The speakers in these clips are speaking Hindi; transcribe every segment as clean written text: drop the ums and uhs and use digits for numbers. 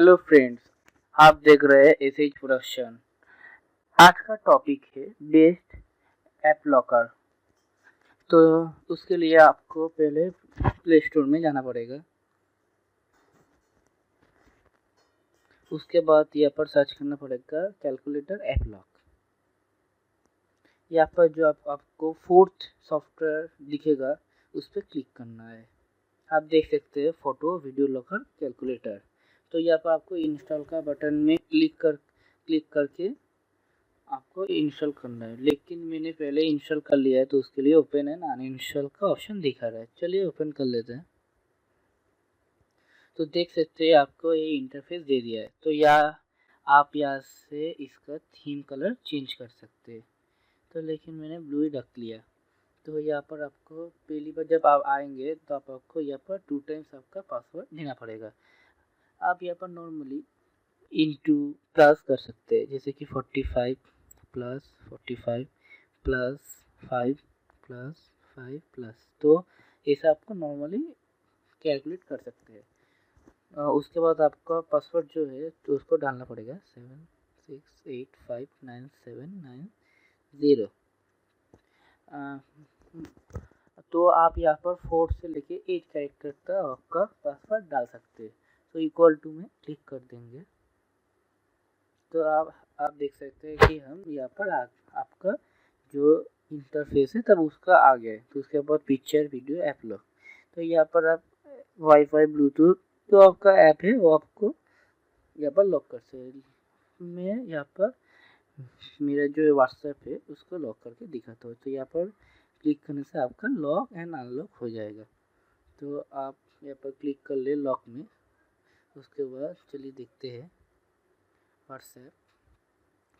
हेलो फ्रेंड्स, आप देख रहे हैं एसएच प्रोडक्शन। आज का टॉपिक है बेस्ट ऐप लॉकर। तो उसके लिए आपको पहले प्ले स्टोर में जाना पड़ेगा। उसके बाद यहाँ पर सर्च करना पड़ेगा कैलकुलेटर ऐप लॉक। यहाँ पर जो आपको फोर्थ सॉफ्टवेयर दिखेगा उस पर क्लिक करना है। आप देख सकते हैं फोटो वीडियो लॉकर कैलकुलेटर। तो यहाँ पर आपको इंस्टॉल का बटन में क्लिक करके आपको इंस्टॉल करना है, लेकिन मैंने पहले इंस्टॉल कर लिया है तो उसके लिए ओपन एंड अनइंस्टॉल का ऑप्शन दिखा रहा है। चलिए ओपन कर लेते हैं। तो देख सकते हैं आपको ये इंटरफेस दे दिया है। तो आप यहाँ से इसका थीम कलर चेंज कर सकते हैं। तो लेकिन मैंने ब्लू ही रख लिया। तो यहाँ पर आपको पहली बार जब आप आएंगे तो आपको यहाँ पर 2 टाइम्स आपका पासवर्ड देना पड़ेगा। आप यहाँ पर नॉर्मली इंटू प्लस कर सकते हैं, जैसे कि 45 प्लस 45 प्लस 5 प्लस 5 प्लस। तो ऐसा आपको नॉर्मली कैलकुलेट कर सकते हैं। उसके बाद आपका पासवर्ड जो है तो उसको डालना पड़ेगा 76859790। तो आप यहाँ पर 4 से लेके 8 कैरेक्टर का आपका पासवर्ड डाल सकते हैं। तो इक्वल टू में क्लिक कर देंगे तो आप देख सकते हैं कि हम यहाँ पर आपका जो इंटरफेस है तब उसका आ गया है। तो उसके बाद पिक्चर वीडियो ऐप लॉक। तो यहाँ पर आप वाईफाई ब्लूटूथ जो आपका ऐप है वो आपको यहाँ पर लॉक कर सकते। मैं यहाँ पर मेरा जो व्हाट्सएप है उसको लॉक करके दिखाता हूँ। तो यहाँ पर क्लिक करने से आपका लॉक एंड अनलॉक हो जाएगा। तो आप यहाँ पर क्लिक कर ले लॉक में। उसके बाद चलिए देखते हैं व्हाट्सएप।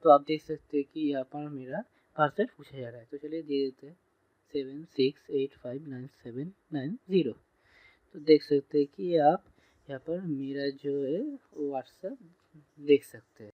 तो आप देख सकते हैं कि यहाँ पर मेरा पासवर्ड पूछा जा रहा है। तो चलिए दे देते हैं 76859790। तो देख सकते हैं कि आप यहाँ पर मेरा जो है व्हाट्सएप देख सकते हैं।